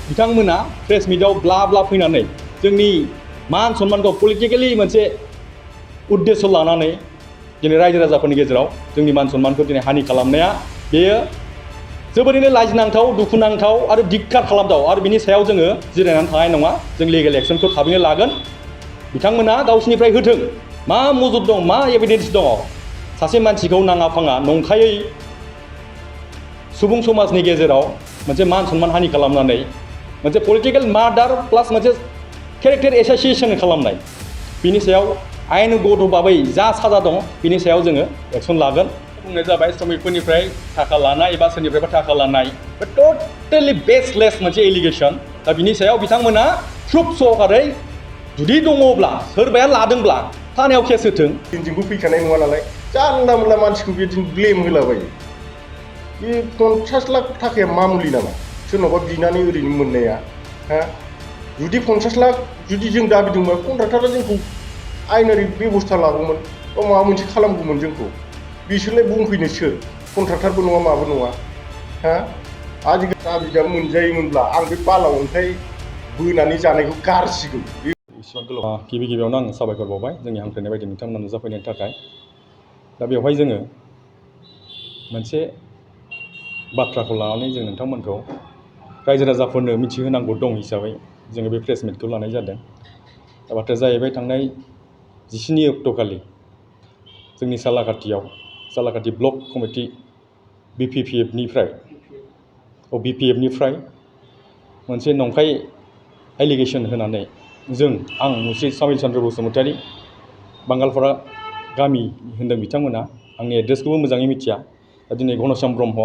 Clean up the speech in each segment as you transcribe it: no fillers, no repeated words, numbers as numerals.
बिथांमोना प्रेस मिटआव ब्ला ब्ला फैनानै जोंनि मान सन्मानखौ पलिटिकेलि मोनसे उद्देश्य लानानै दिनै रायजो राजाफोरनि गेजेराव जोंनि मान सन्मानखौ दिनै हानि खालामनाया बेयो जोबोरैनो लाजिनांथाव, दुखुनांथाव आरो धिक्कार खालामथाव आरो बिनि सायाव जोङो जिरायनानै थानाय नङा। जों लिगेल एक्सनखौ थाबैनो लागोन। बिथांमोना गावसिनिफ्राय होथों मा मजुद दं, मा एभिडेन्स दङ। सासे मानसिखौ नाङा फाङा नंखायै सुबुं समाजनि गेजेराव मोनसे मान सन्मान हानि खालामनानै मोनसे पलिटिकेल मार्डार प्लास मोनसे केरेक्टार एसासिएशन खालामनाय, बिनि सायाव आयेनगत भाबै जा साजा दङ बिनि सायाव जोङो एक्सन लागोन। बुंनाय जाबाय श्रमिकफोरनिफ्राय थाखा लानाय एबा सोरनिफ्रायबा थाखा लानाय, बे टटेलि बेसलेस मोनसे एलिगेसन। दा बिनि सायाव बिथांमोना प्रुफ सहकारै जुदि दङब्ला, सोरबाया लादोंब्ला थानायाव केस होथों। दिनजोंबो फैखानाय नङा नालाय जानला मोनला मानसिखौ बिदिनो ब्लेम होलाबायो। बे 50 लाख थाखाया मामुलि नामा सोरनावबा बिनानै ओरैनो मोननाया? जुदि 50 लाख जुदि जों दाबिदोंबा कन्ट्राक्टरा जोंखौ आयेनारि बेबस्था लागौमोन बा माबा मोनसे खालामगौमोन जोंखौ। बिसोरलाय बुंफैनो सोर? कन्ट्राक्टरबो नङा, माबो नङा। आजिखालि दाबिदा मोनजायोमोनब्ला आं बे बाला अन्थाइ बोनानै जानायखौ गारसिगौ। गिबि गिबियावनो आं साबायखर बावबाय जोंनि हांख्रायनाय बायदि नोंथांमोना नुजाफैनायनि थाखाय। दा बेवहाय जोङो मोनसे बाथ्राखौ लानानै जों नोंथांमोनखौ रायजो राजाफोरनो मिथिहोनांगौ दं हिसाबै जोङो बे प्रेस मिटखौ लानाय जादों। दा बाथ्राया जाहैबाय थांनाय 19 अक्ट'खालि जोंनि सालाकाटि ब्लक कमिटि बिपिएफनिफ्राय मोनसे नंखाय एलिगेसन होनानै आं मुस्रि सामिल चन्द्र बसुमतारी बांगालपारा गामि होनदों बिथांमोना। आंनि एड्रेसखौबो मोजाङै मिथिया। दा दिनै घनश्याम ब्रह्म,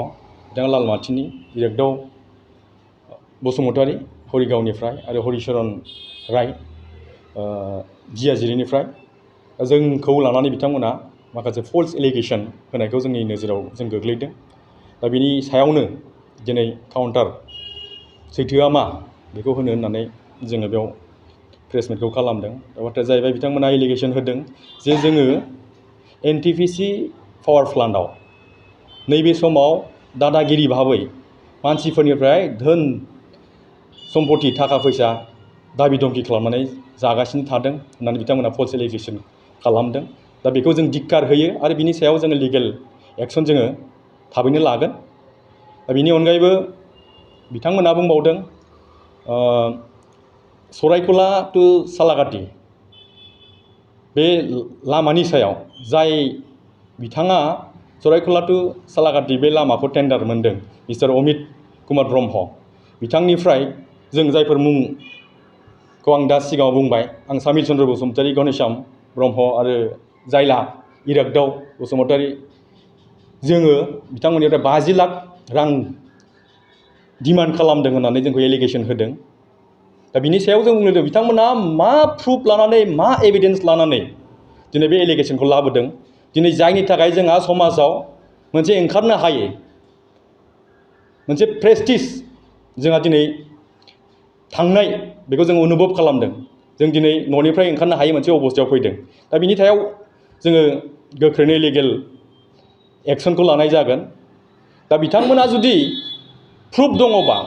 बिथाङा लालमाथिनि, इरागदाव बसुमतारी हरिगावनिफ्राय आरो हरिचरन राय जियाजिरिनिफ्राय जोंखौ लानानै बिथांमोना माखासे फल्स एलिगेसन होनायखौ जोंनि नोजोराव जों गोग्लैदों। दा बिनि सायावनो दिनै काउन्टार सैथोआ मा बेखौ होनो होननानै जोङो बेयाव प्रेस मिटखौ खालामदों। दा बाथ्राया जाहैबाय बिथांमोना एलिगेसन होदों जे जोङो एनटिपिसि पावार प्लान्टआव नैबे समाव दादागिरि भाबै मानसिफोरनिफ्राय धोन सम्पति थाखा फैसा दाबि धमखि खालामनानै जागासिनो थादों होननानै बिथांमोना फल्स एलिगेसन खालामदों। दा बेखौ जों धिक्कार होयो आरो बिनि सायाव जोङो लिगेल एक्सन जोङो थाबैनो लागोन। दा बिनि अनगायैबो बिथांमोना बुंबावदों सरायखला टु सालाकाटि बे लामानि सायाव जाय बिथाङा सरायखला टु सालाकाटि बे लामाखौ टेन्डार मोनदों, मिस्टार अमित कुमार ब्रह्म, बिथांनिफ्राय जों जायफोर मुंखौ आं दा सिगाङाव बुंबाय, आं सामिल चन्द्र बसुमतारी, घनश्याम ब्रह्म आरो जायला इरागदाव बसुमतारी, जोङो बिथांमोननिफ्राय 50 लाख रां डिमान्ड खालामदों होननानै जोंखौ एलिगेसन होदों। दा बिनि सायाव जों बुंदों बिथांमोना मा प्रुफ लानानै, मा एभिडेन्स लानानै दिनै बे एलिगेसनखौ लाबोदों। दिनै जायनि थाखाय जोंहा समाजाव मोनसे ओंखारनो हायै मोनसे प्रेस्टिज जोंहा दिनै थांनाय बेखौ जों अनुभब खालामदों। जों दिनै न'निफ्राय ओंखारनो हायै मोनसे अबस्थायाव फैदों। दा बिनि सायाव जोङो गोख्रैनो लिगेल एक्सनखौ लानाय जागोन। दा बिथांमोना जुदि प्रुफ दङबा,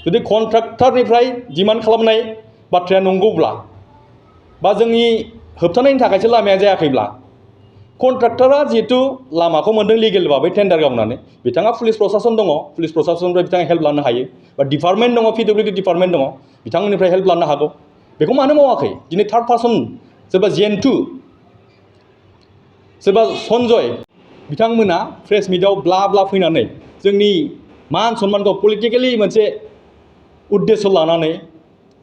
जुदि कन्ट्राक्टरनिफ्राय डिमान्ड खालामनाय बाथ्राया नंगौब्ला बा जोंनि होबथानायनि थाखायसो लामाया जायाखैब्ला, कन्ट्राक्टरा जिहेतु लामाखौ मोनदों लिगेल भाबै टेन्डार गावनानै, बिथाङा पुलिस प्रशासन दङ, पुलिस प्रशासननिफ्राय बिथाङा हेल्प लानो हायो, बा डिपार्टमेन्ट दङ, पिडब्लिउडि डिपार्टमेन्ट दङ, बिथांमोननिफ्राय हेल्प लानो हागौ। बेखौ मानो मावाखै? दिनै थार्ड पार्सन सोरबा जेन्टु, सोरबा सन्जय, बिथांमोना प्रेस मिटआव ब्ला ब्ला फैनानै जोंनि मान सन्मानखौ पलिटिकेलि मोनसे उद्देश्य लानानै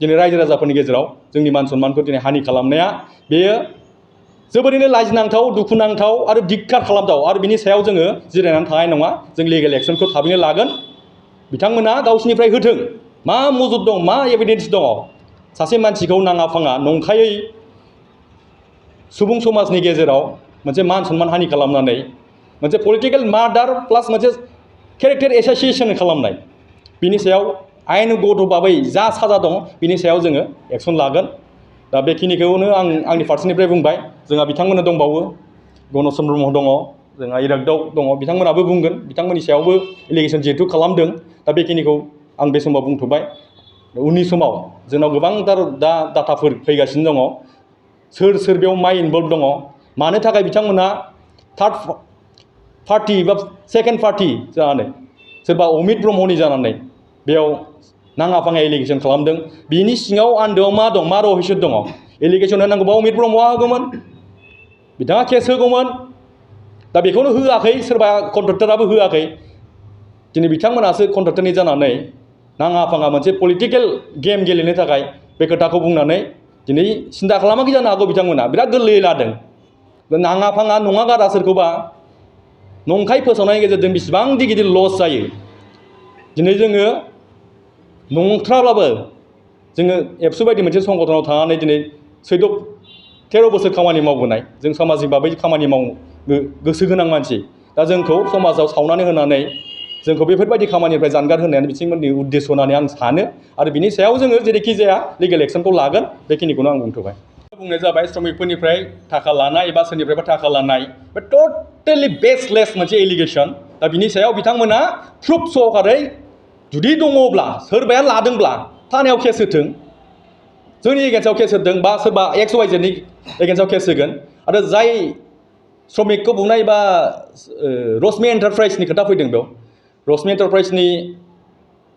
दिनै रायजो राजाफोरनि गेजेराव जोंनि मान सन्मानखौ दिनै हानि खालामनाया बेयो जोबोरैनो लाजिनांथाव, दुखुनांथाव आरो धिक्कार खालामथाव आरो बिनि सायाव जोङो जिरायनानै थानाय नङा। जों लिगेल एक्सनखौ थाबैनो लागोन। बिथांमोना गावसिनिफ्राय होथों मा मजुद दं, मा एभिडेन्स दङ। सासे मानसिखौ नाङा फाङा नंखायै सुबुं समाजनि गेजेराव मोनसे मान सन्मान हानि खालामनानै मोनसे पलिटिकेल मार्डार प्लास मोनसे केरेक्टार एसासिएशन खालामनाय, बिनि सायाव आयेनगत भाबै जा साजा दङ बिनि सायाव जोङो एक्सन लागोन। दा बेखिनिखौनो आं आंनि फारसेनिफ्राय बुंबाय। जोंहा बिथांमोननो दंबावो, घनश्याम ब्रह्म दङ, जोंहा इरागदाव दङ, बिथांमोनाबो बुंगोन। बिथांमोननि सायावबो एलिगेसन जिहेतु खालामदों। दा बेखिनिखौ आं बे समाव बुंथ'बाय। उननि समाव जोंनाव गोबांथार दा डाटाफोर फैगासिनो दङ सोर बेयाव मा इनभल्भ दङ मानो थाखाय बिथांमोनहा थार्ड पार्टि बा सेकेन्ड पार्टि जानानै सोरबा अमित ब्रह्मनि जानानै बेयाव नाङा फाङा एलिगेसन खालामदों बिनि सिङाव आन्दोआव मा दं मा रहस्य दङ एलिगेसन होनांगौबा अमित ब्रह्मआ होगौमोन बिथाङा केस होगौमोन दा बेखौनो होआखै सोरबा कन्ट्रेक्टराबो होआखै दिनै बिथांमोनासो कन्ट्रेक्टरनि जानानै नाङा फाङा मोनसे पलिटिकेल गेम गेलेनो थाखाय बे खोथाखौ बुंनानै दिनै सिन्था खालामाखै जानो हागौ बिथांमोना बिराद गोरलैयै लादों नाङा फाङा नङा गारा सोरखौबा नंखाय फोसावनायनि गेजेरजों बेसेबांदि गिदिर लस जायो दिनै जोङो नंथ्राब्लाबो जोङो एबसु बायदि मोनसे संगठनाव थानानै दिनै 13 बोसोर खामानि मावबोनाय जों सामाजिक भाबै खामानि मावनो गोसो गोनां मानसि दा जोंखौ समाजाव सावनानै होनानै जोंखौ बेफोरबायदि खामानिनिफ्राय जानगार होनायानो बिथांमोननि उद्देश्य होननानै आं सानो आरो बिनि सायाव जोङो जेरैखि जाया लिगेल एक्सनखौ लागोन बेखिनिखौनो आं बुंथ'बाय बुंनाय जाबाय श्रमिकफोरनिफ्राय थाखा लानाय एबा सोरनिफ्रायबा थाखा लानाय बे टटेलि बेसलेस मोनसे एलिगेसन दा बिनि सायाव बिथांमोना प्रुफ सहकारै जुदि दङब्ला सोरबाया लादोंब्ला थानायाव केस होथों जोंनि एगेन्स्टआव केस होदों बा सोरबा XYZनि एगेन्स्टआव केस होगोन आरो जाय श्रमिकखौ बुंनाय बा रश्मि एन्टारप्राइजनि खोथा फैदों बेयाव रश्मि एन्टारप्राइजनि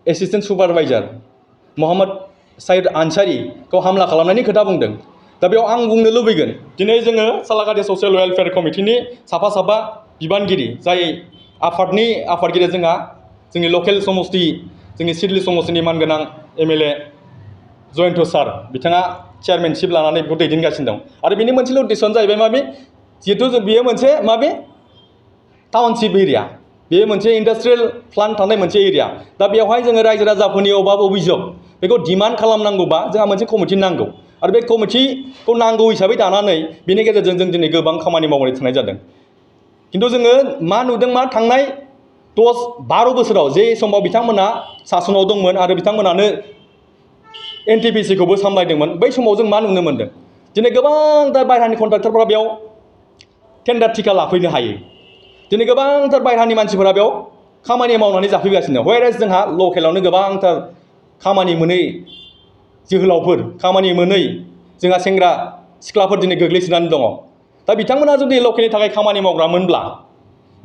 एसिस्टेन्ट सुपारभाइजार मोहम्मद साइद आनसारिखौ हामला खालामनायनि खोथा बुंदों दा बेयाव आं बुंनो लुबैगोन दिनै जोङो सालाकाटि ससियेल वेलफेयार कमिटिनि साफा बिबानगिरि जाय आफादगिरि जोंहा जोंनि लकेल समस्ति जोंनि सिडली समस्तिनि मानगोनां MLA जयन्त सार बिथाङा चेयारमेनशिप लानानै बेखौ दैदेनगासिनो दं आरो बेनि मोनसेल' उद्देश्यआनो जाहैबाय माबे जिहेथु बेयो मोनसे माबे टाउनशिप एरिया बेयो मोनसे इन्डास्ट्रियेल प्लान्ट थानाय मोनसे एरिया दा बेवहाय जोङो रायजो राजाफोरनि अभाब अभियोग बेखौ डिमान्ड खालामनांगौबा जोंहा मोनसे कमिटि नांगौ आरो बे कमिटिखौ नांगौ हिसाबै दानानै बेनि गेजेरजों जों दिनै गोबां खामानि मावनाय थानाय जादों खिन्थु जोङो मा नुदों मा थांनाय 10-12 बोसोराव जे समाव बिथांमोना सासनाव दंमोन आरो बिथांमोनानो NTPC खौबो सामलायदोंमोन बै समाव जों मा नुनो मोन्दों दिनै गोबांथार बायह्रानि कन्ट्राक्टरफोरा बेयाव टेन्डार टिका लाफैनो हायो दिनै गोबांथार बायह्रानि मानसिफोरा बेयाव खामानि मावनानै जाफैगासिनो व्हेरेज जोंहा लकेलावनो गोबांथार खामानि मोनै जोहोलावफोर खामानि मोनै जोंहा सेंग्रा सिख्लाफोर दिनै गोग्लैसोनानै दङ दा बिथांमोना जुदि लकेलनि थाखाय खामानि मावग्रामोनब्ला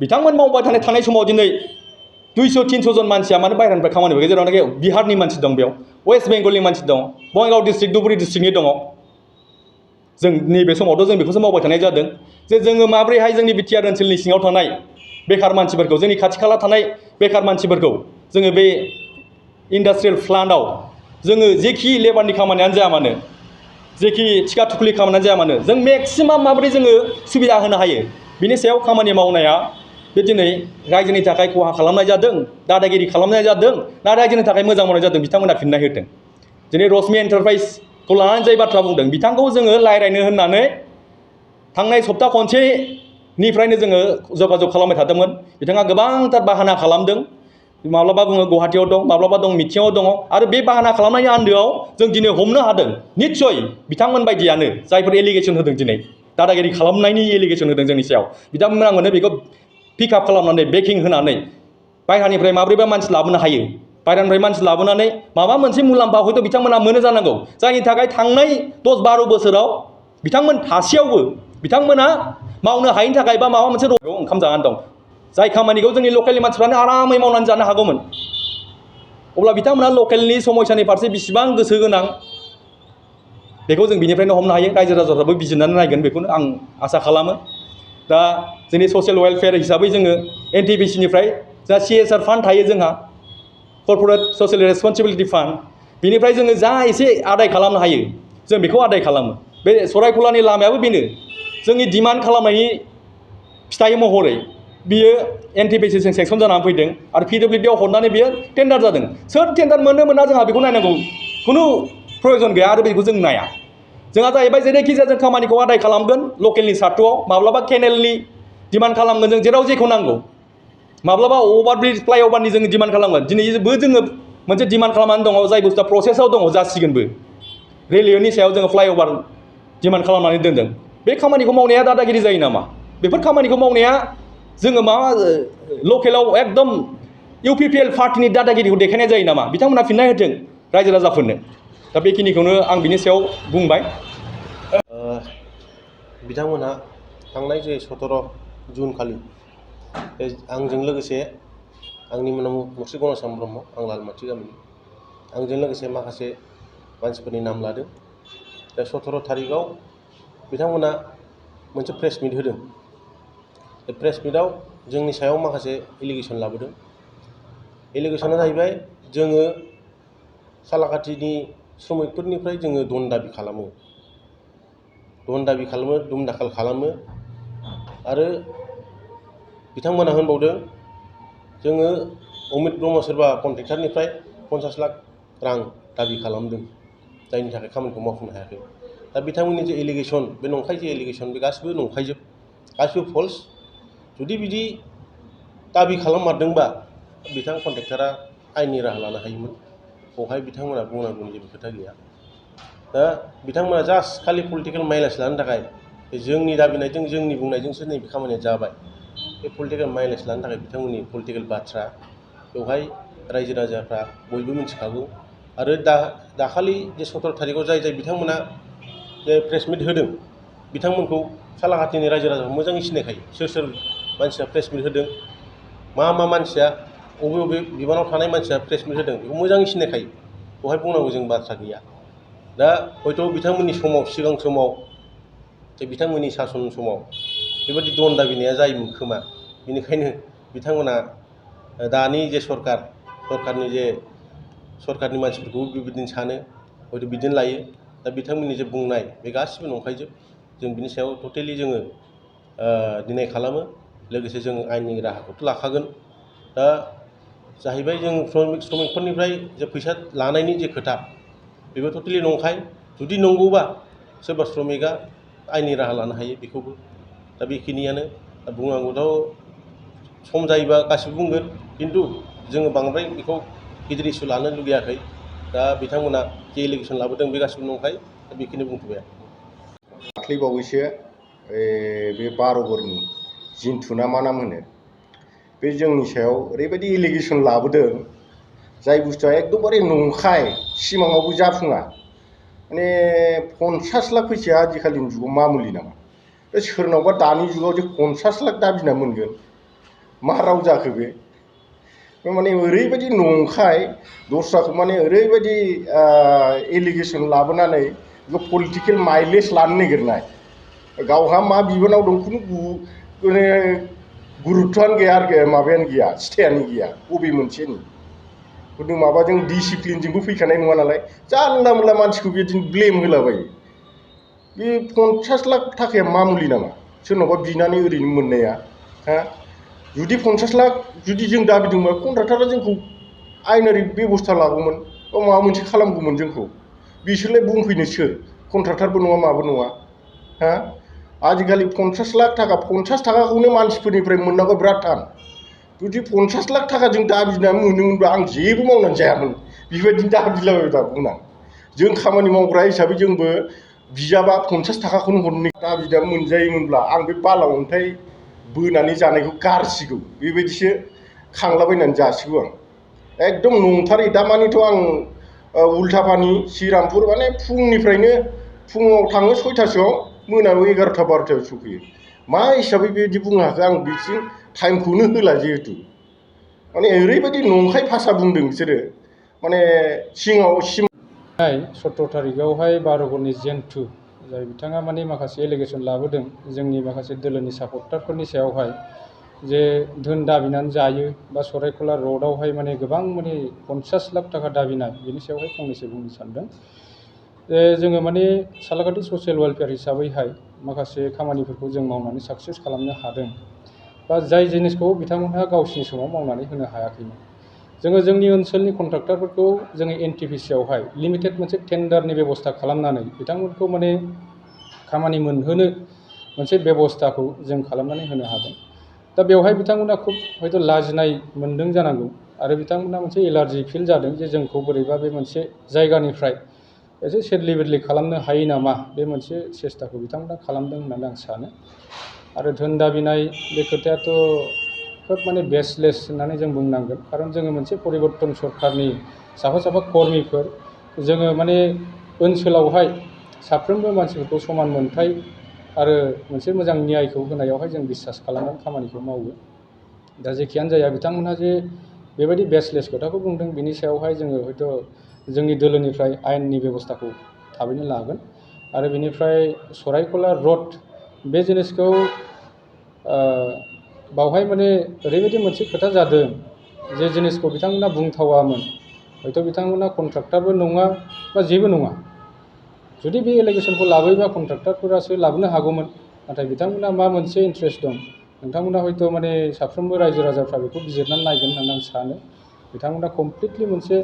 बिथांमोन मावबाय थानाय समाव दिनै 200-300 जन मानसिया मानो बायह्रानिफ्राय खामानि मावो जेरावनाखि बिहारनि मानसि दं बेयाव वेस्ट बेंगलनि मानसि दं बङाइगाव डिस्ट्रिक्ट धुबुरी डिस्ट्रिक्टनि दङ जों नैबे समावथ' जों बेखौसो मावबाय थानाय जादों जे जोङो माब्रैहाय जोंनि बिटिआर ओनसोलनि सिङाव थानाय बेखार मानसिफोरखौ जोंनि खाथि खाला थानाय बेखार मानसिफोरखौ जोङो बे इन्डास्ट्रियेल प्लान्टआव जोङो जेखि लेबारनि खामानियानो जाया मानो जेखि थिखा थुख्लि खामानियानो जाया मानो जों मेक्सिमाम माबोरै जोङो सुबिदा होनो हायो बिनि सायाव खामानि मावनाया बे दिनै रायजोनि थाखाय खहा खालामनाय जादों दादागिरि खालामनाय जादों ना रायजोनि थाखाय मोजां मावनाय जादों बिथांमोना फिननाय होदों दिनै रश्मि एन्टारप्राइजखौ लानानै जाय बाथ्रा बुंदों बिथांखौ जोङो रायज्लायनो होननानै थांनाय सप्ता खनसेनिफ्रायनो जोङो जगाजग खालामबाय थादोंमोन बिथाङा गोबांथार बाहाना खालामदों माब्लाबा बुङो गुवाहाटियाव दं माब्लाबा दं मिथिङाव दङ आरो बे बाहाना खालामनायनि आन्दोआव जों दिनै हमनो हादों निस्सय बिथांमोन बायदियानो जायफोर एलिगेसन होदों दिनै दादागिरि खालामनायनि एलिगेसन होदों जोंनि सायाव बिथांमोना मोनो बेखौ पिकआप खालामनानै बेकिं होनानै बायह्रानिफ्राय माब्रैबा मानसि लाबोनो हायो बायह्रानिफ्राय मानसि लाबोनानै माबा मोनसे मुलाम्फा हयथ' बिथांमोना मोनो जानांगौ जायनि थाखाय थांनाय 10-12 बोसोराव बिथांमोन थासेयावबो बिथांमोना मावनो हायैनि थाखाय बा माबा मोनसे ओंखाम जानानै दं जाय खामानिखौ जोंनि लकेलनि मानसिफ्रानो आरामै मावनानै जानो हागौमोन अब्ला बिथांमोना लकेलनि समस्यानि फारसे बेसेबां गोसो गोनां बेखौ जों बिनिफ्रायनो हमनो हायो रायजो राजाफ्राबो बिजिरनानै नायगोन बेखौनो आं आसा खालामो दा जोंनि ससियेल वेलफेयार हिसाबै जोङो NTPCनिफ्राय जा CSR फान्ड थायो जोंहा कर्परेट ससियेल रेसपन्सिबिलिटि फान्ड बिनिफ्राय जोङो जा एसे आदाय खालामनो हायो जों बेखौ आदाय खालामो बे सरायखलानि लामायाबो बेनो जोंनि डिमान्ड खालामनायनि फिथाइ महरै बियो NTPCजों सेंसन जानानै फैदों आरो PWDआव हरनानै बियो टेन्डार जादों सोर टेन्डार मोनो मोना जोंहा बेखौ नायनांगौ खुनु प्रयजन गैया आरो बेखौ जों नाया जोंहा जाहैबाय जेरैखि जाया जों खामानिखौ आदाय खालामगोन लकेलनि सार्टआव माब्लाबा केनेलनि डिमान्ड खालामगोन जों जेराव जेखौ नांगौ माब्लाबा अभारब्रिज फ्लाइअभारनि जोङो डिमान्ड खालामगोन दिनैबो जोङो मोनसे डिमान्ड खालामनानै दङ जाय बुस्थुआ प्रसेसआव दङ जासिगोनबो रेलवेनि सायाव जोङो फ्लाइअभार डिमान्ड खालामनानै दोनदों बे खामानिखौ मावनाया दादागिरि जायो नामा बेफोर खामानिखौ मावनाया जोङो माबा लकेलाव एकदम UPPL पार्टिनि दादागिरिखौ देखायनाय जायो नामा बिथांमोना फिननाय होथों रायजो राजाफोरनो। दा बेखिनिखौनो आं बिनि सायाव बुंबाय। बिथांमोनहा थांनाय जे 17 जुन खालि आंजों लोगोसे आंनि मुङा मुस्रि गणेश ब्रह्म, आं लालमाथि गामिनि, आंजों लोगोसे माखासे मानसिफोरनि नाम लादों। दा 17 थारिखआव बिथांमोना मोनसे प्रेस मिट होदों। बे प्रेस मिटआव जोंनि सायाव माखासे एलिगेसन लाबोदों। एलिगेसना जाहैबाय जोङो सालाकाथिनि श्रमिकफोरनिफ्राय जोङो दन दाबि खालामो, दुम दाखाल खालामो। आरो बिथांमोना होनबावदों जोङो अमित ब्रह्म सोरबा कन्ट्रेक्टरनिफ्राय 50 लाख रां दाबि खालामदों, जायनि थाखाय खामानिखौ मावफुंनो हायाखै। दा बिथांमोननि जे एलिगेसन, बे नंखाय जे एलिगेसन, बे गासिबो नंखायजोब, गासिबो फल्स। जुदि बिदि दाबि खालाममारदोंबा बिथां कन्ट्रेक्टरा आयेननि राहा लानो हायोमोन। बेवहाय बिथांमोना बुंनांगौनि जेबो खोथा गैया। दा बिथांमोना जास्ट खालि पलिटिकेल माइलेज लानो थाखाय जोंनि दाबिनायजों, जोंनि बुंनायजोंसो नैबे खामानिया जाबाय, बे पलिटिकेल माइलेज लानो थाखाय बिथांमोननि पलिटिकेल बाथ्रा। बेवहाय रायजो राजाफ्रा बयबो मिथिखागौ। आरो दाखालि जे 17 थारिखआव जाय बिथांमोना जे प्रेस मिट होदों, बिथांमोनखौ सालाकाथिनि रायजो राजाखौ मोजाङै सिनायखायो। सोर सोर मानसिया प्रेस मिट होदों, मा मानसिया, बबे बिबानाव थानाय मानसिया प्रेस मिट होदों, बेखौ मोजाङै सिनायखायो। बेवहाय बुंनांगौ जों बाथ्रा गैया। दा हयथ' बिथांमोननि समाव, सिगां समाव, जे बिथांमोननि सासन समाव बेबायदि दन दाबिनाया जायोमोन खोमा। बेनिखायनो बिथांमोना दानि जे सरकारनि मानसिफोरखौ बेबायदिनो सानो, हयथ' बिदिनो लायो। दा बिथांमोननि जे बुंनाय बे गासिबो नंखायजोब। जों बिनि सायाव टटेलि जोङो डिनाय खालामो। लोगोसे जों आयेननि राहाखौथ' लाखागोन। दा जाहैबाय जों श्रमिकफोरनिफ्राय जे फैसा लानायनि जे खोथा, बेबो टटेलि नंखाय। जुदि नंगौबा सोरबा श्रमिकआ आयेननि राहा लानो हायो बेखौबो। दा बेखिनियानो। बुंनांगौथ' सम जायोबा गासिबो बुंगोन, खिन्थु जोङो बांद्राय बेखौ गिदिर इस्यु लानो लुगैयाखै। दा बिथांमोना जे एलिगेसन लाबोदों बे गासिबो नंखाय। दा बेखिनि बुंथ'बाय आं। दाख्लैबावैसो बे 12 जिन्थु ना मा नाम होनो, बे जोंनि सायाव ओरैबायदि एलिगेसन लाबोदों, जाय बुस्थुआ एकदमबारे नंखाय, सिमाङावबो जाफुङा। माने 50 लाख फैसाया आजिखालिनि जुगाव मामुलि नामा? बे सोरनावबा दानि जुगाव जे 50 लाख दाबिना मोनगोन, मा राव जाखो बे? माने ओरैबायदि नंखाय, दस्राखौ माने ओरैबायदि एलिगेसन लाबोनानै बेखौ पलिटिकेल माइलेज लानो नागिरनाय। गावहा मा बिबानाव दं खुनु गुरुत्थआनो गैया, आरो माबायानो गैया, सिथायानो गैया बबे मोनसेनि। खिन्थु माबाजों डिसिप्लिनजोंबो फैखानाय नङा नालाय, जानला मोनला मानसिखौ बिदिनो ब्लेम होलाबायो। बे 50 लाख थाखाया मामुलि नामा सोरनावबा बिनानै ओरैनो मोननाया? जुदि 50 लाख जुदि जों दाबिदोंबा कन्ट्राक्टरा जोंखौ आयेनारि बेबस्था लागौमोन, बा माबा मोनसे खालामगौमोन जोंखौ। बिसोरलाय बुंफैनो सोर? कन्ट्राक्टरबो नङा, माबो नङा। आजिखालि 50 लाख थाखा, 50 थाखाखौनो मानसिफोरनिफ्राय मोननांगौ बिराद थान। जुदि 50 लाख थाखा जों दाबिनानै मोनोमोनब्ला आं जेबो मावनानै जायामोन, बेबायदिनो दाबिलाबायबा बुंनां। जों खामानि मावग्रा हिसाबै जोंबो बिजाबा 50 थाखाखौनो हरनो दाबिदा मोनजायोमोनब्ला आं बे बाला अन्थाइ बोनानै जानायखौ गारसिगौ, बेबायदिसो खांलाबायनानै जासिगौ आं। एकदम नंथारै। दामानिथ' आं उल्थापानि श्रीरामपुर माने फुङाव थाङो 6टासोआव, मोनायाव 11टा 12टायाव सफैयो। मा हिसाबै बेबायदि बुंनो हाखो? आं बिथिं टाइमखौनो होला जिहेथु। माने ओरैबायदि नंखाय भाषा बुंदों बिसोरो, माने सिङाव 17 थारिखआवहाय 12 जिन्थु जाय बिथाङा माने माखासे एलिगेसन लाबोदों जोंनि माखासे दोलोनि सापर्टारफोरनि सायावहाय, जे धोन दाबिनानै जायो, बा सरायखला रडआवहाय माने गोबां माने 50 लाख थाखा दाबिनाय, बेनि सायावहाय फंनैसो बुंनो सानदों। जोङो माने सालाकाथि ससियेल वेलफेयार हिसाबैहाय माखासे खामानिफोरखौ जों मावनानै साक्सेस खालामनो हादों, बा जाय जिनिसखौ बिथांमोनहा गावसिनि समाव मावनानै होनो हायाखैमोन। जोङो जोंनि ओनसोलनि कन्ट्राक्टरफोरखौ जोङो एनटिपिसिआवहाय लिमिटेड मोनसे टेन्डारनि बेबस्था खालामनानै बिथांमोनखौ माने खामानि मोनहोनो मोनसे बेबस्थाखौ जों खालामनानै होनो हादों। दा बेवहाय बिथांमोना खुब हयथ' लाजिनाय मोनदों जानांगौ, आरो बिथांमोना मोनसे एलार्जि फिल जादों जे जोंखौ बोरैबा बे मोनसे जायगानिफ्राय एसे सेदलि बेदलि खालामनो हायो नामा, बे मोनसे सेस्टाखौ बिथांमोना खालामदों होननानै आं सानो। आरो धोन दाबिनाय बे खोथायाथ' खोब माने बेसलेस होननानै जों बुंनांगोन। खारन जोङो मोनसे परिबर्तन सरकारनि साफा साफा कर्मिफोर जोङो माने ओनसोलावहाय साफ्रोमबो मानसिफोरखौ समान मोनथाय आरो मोनसे मोजां न्यायखौ होनायावहाय जों बिसास खालामनानै खामानिखौ मावो। दा जेखियानो जाया बिथांमोनहा जे बेबायदि बेसलेस खोथाखौ बुंदों बिनि सायावहाय जोङो हयथ' जोंनि दोलोनिफ्राय आयेननि बेबस्थाखौ थाबैनो लागोन आरो बेनिफ्राय सरायकला रड बे जिनिसखौ बावहाय माने ओरैबायदि मोनसे खोथा जादों जे जिनिसखौ बिथांमोना बुंथावामोन हयथ' बिथांमोना कन्ट्राक्टरबो नङा बा जेबो नङा जुदि बे एलिगेसनखौ लाबोयोबा कन्ट्राक्टरफोरासो लाबोनो हागौमोन नाथाय बिथांमोना मा मोनसे इन्ट्रेस्ट दं नोंथांमोना हयथ' माने साफ्रोमबो रायजो राजाफ्रा बेखौ बिजिरनानै नायगोन होननानै आं सानो बिथांमोना कमप्लिटलि मोनसे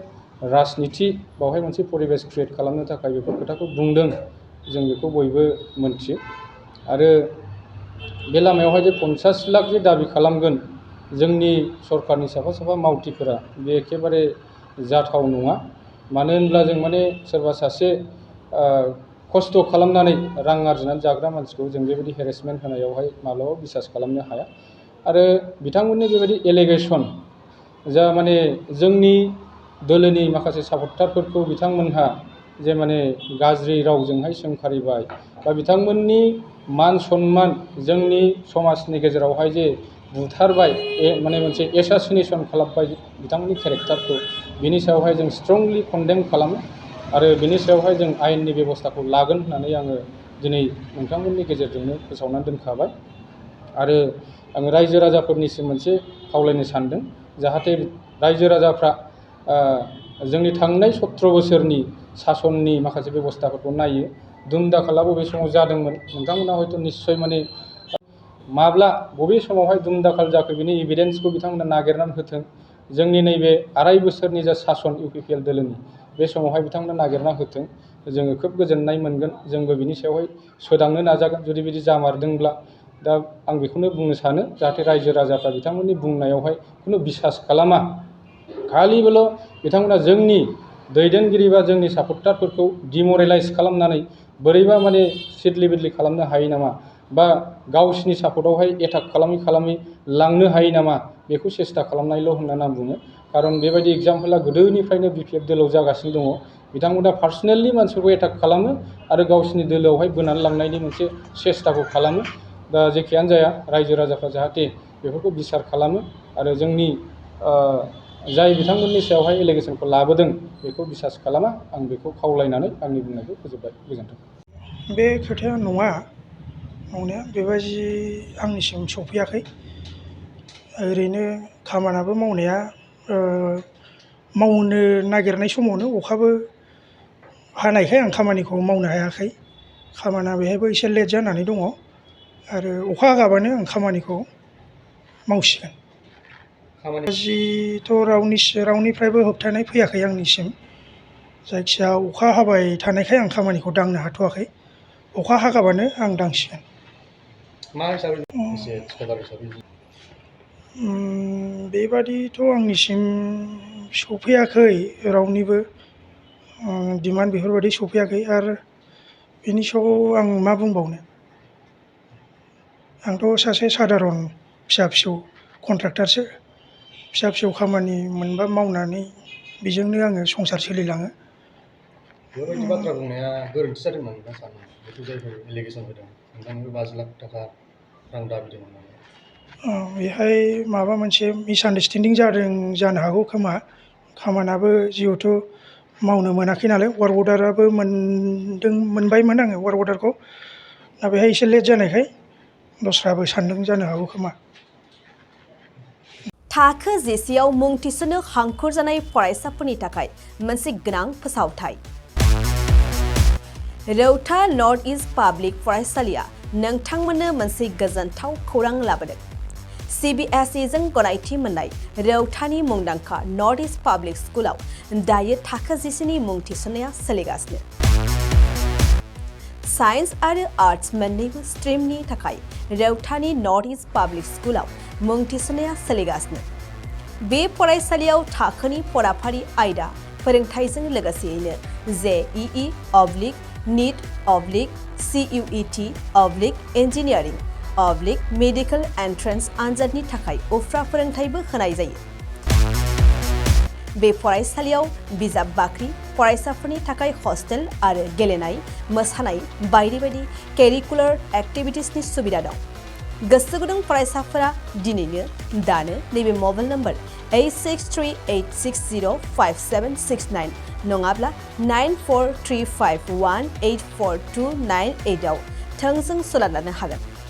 राजनिति बावहाय मोनसे परिबेस क्रियेट खालामनो थाखाय बेफोर खोथाखौ बुंदों जों बेखौ बयबो मोनथियो आरो बे लामायावहाय जे 50 लाख जे दाबि खालामगोन जोंनि सरकारनि साफा साफा मावथिफोरा बे एखेबारे जाथाव नङा मानो होनब्ला जों माने सोरबा सासे खस्थ' खालामनानै रां आरजिनानै जाग्रा मानसिखौ जों बेबायदि हेरेसमेन्ट होनायावहाय माब्लाबाबो बिसास खालामनो हाया आरो बिथांमोननि बेबायदि एलिगेसन जा माने जोंनि दोलोनि माखासे सापर्टारफोरखौ बिथांमोनहा जे माने गाज्रि रावजोंहाय सोंखारिबाय बा बिथांमोननि मान सन्मान जोंनि समाजनि गेजेरावहाय जे बुथारबाय माने मोनसे एसासिनेसन खालामबाय बिथांमोननि केरेक्टारखौ बिनि सायावहाय जों स्ट्रंलि कन्डेम खालामो आरो बिनि सायावहाय जों आयेननि बेबस्थाखौ लागोन होननानै आङो दिनै नोंथांमोननि गेजेरजोंनो फोसावनानै दोनखाबाय आरो आङो रायजो राजाफोरनिसिम मोनसे खावलायनो सानदों जाहाथे रायजो राजाफ्रा जोंनि थांनाय 17 बोसोरनि सासननि माखासे बेबस्थाफोरखौ नायो दुम दाखाला बबे समाव जादोंमोन नोंथांमोना हयथ' निस्सय माने माब्ला बबे समावहाय दुम दाखाल जाखो बिनि एभिडेन्सखौ बिथांमोना नागिरनानै होथों जोंनि नैबे 2.5 बोसोरनि जा सासन इउपिपिएल दोलोनि बे समावहाय बिथांमोना नागिरना होथों जोङो खोब गोजोननाय मोनगोन जोंबो बिनि सायावहाय सोदांनो नाजागोन जुदि बिदि जामारदोंब्ला दा आं बेखौनो बुंनो सानो जाहाथे रायजो राजाफ्रा बिथांमोननि बुंनायावहाय खुनु बिसास खालामा खालिबोल' बिथांमोना जोंनि दैदेनगिरि बा जोंनि सापर्टारफोरखौ डिमरेलाइज खालामनानै बोरैबा माने सिदलि बिदलि खालामनो हायो नामा बा गावसिनि सापर्टआवहाय एटाक खालामै लांनो हायो नामा बेखौ सेस्था खालामनायल' होननानै आं बुङो खारन बेबायदि एग्जामपला गोदोनिफ्रायनो बिपिएफ दोलोआव जागासिनो दङ बिथांमोना पार्सनेलि मानसिफोरखौ एटाक खालामो आरो गावसिनि दोलोआवहाय बोनानै लांनायनि मोनसे सेस्थाखौ खालामो दा जेखियानो जाया रायजो राजाफ्रा जाहाथे बेफोरखौ बिसार खालामो आरो जोंनि जाय बिथांमोननि सायावहाय एलिगेसनखौ लाबोदों बेखौ बिसास खालामा आं बेखौ खावलायनानै आंनि बुंनायखौ फोजोबबाय गोजोन्थों बे खोथाया नङा नंनाया बेबायदि आंनिसिम सफैयाखै ओरैनो खामानियाबो मावनाया मावनो नागिरनाय समावनो अखाबो हानायखाय आं खामानिखौ मावनो हायाखै खामानिया बेहायबो एसे लेट जानानै दङ आरो अखा हागाबानो आं खामानिखौ मावसिगोन जिथ' रावनिफ्रायबो होबथानाय फैयाखै आंनिसिम जायखिया अखा हाबाय थानायखाय आं खामानिखौ दांनो हाथ'वाखै अखा हागाबानो आं दांसिगोन मा हिसाबै एसे थिखादार हिसाबै बेबादिथ' आंनिसिम सफैयाखै रावनिबो डिमान्ड बेफोरबायदि सफैयाखै आरो बेनि सायाव आं मा बुंबावनो आंथ' सासे सादारन फिसा फिसौ कन्ट्राक्टरसो फिसा फिसौ खामानि मोनबा मावनानै बेजोंनो आङो संसार सोलिलाङो बेबायदि बाथ्रा बुंनाया गोरोन्थि जादोंमोन नोंथाङा सानो बेखौ जायफोर एलिगेसन होदों नोंथांनिफ्राय 50 लाख थाखा रां दाबि दं होननानै बेहाय माबा मोनसे मिसआन्डारस्टेन्डिं जादों जानो हागौ खोमा खामानियाबो जिहेथु मावनो मोनाखै नालाय वार्क अर्डाराबो मोनबायमोन आङो वार्क अर्डारखौ दा बेहाय एसे लेट जानायखाय दस्राबो सानदों जानो हागौ खोमा थाखो जिसेआव मुं थिसननो हांखुर जानाय फरायसाफोरनि थाखाय मोनसे गोनां फोसावथाय रौता नर्थ इस्ट पाब्लिक फरायसालिया नोंथांमोननो मोनसे गोजोनथाव खौरां लाबोदों CBSE जों गनायथि मोननाय रौतानि मुंदांखा नर्थ इस्ट पाब्लिक स्कुलाव दायो थाखो जिसेनि मुं थिसननाया सोलिगासिनो साइन्स आरो आर्ट्स मोन्नैबो स्ट्रिमनि थाखाय रौतानि नर्थ इस्ट पाब्लिक स्कुलाव मुं थिसननाया सोलिगासिनो बे फरायसालियाव थाखोनि फराफारि आयदा फोरोंथायजों लोगोसेयैनो JEE NEET CUET engineering medical entrance आनजादनि थाखाय उफ्रा फोरोंथायबो होनाय जायो बे फरायसालियाव बिजाब बाख्रि, फरायसाफोरनि थाखाय हस्टेल आरो गेलेनाय, मोसानाय बायदि बायदि केरिकुलार एक्टिभिटिसनि सुबिदा दं। गोसो गुदुं फरायसाफोरा दिनैनो दानो नैबे मबाइल नम्बर 8638605769 नङाब्ला 9435184298 आव थोंजों सोलोंनो हागोन।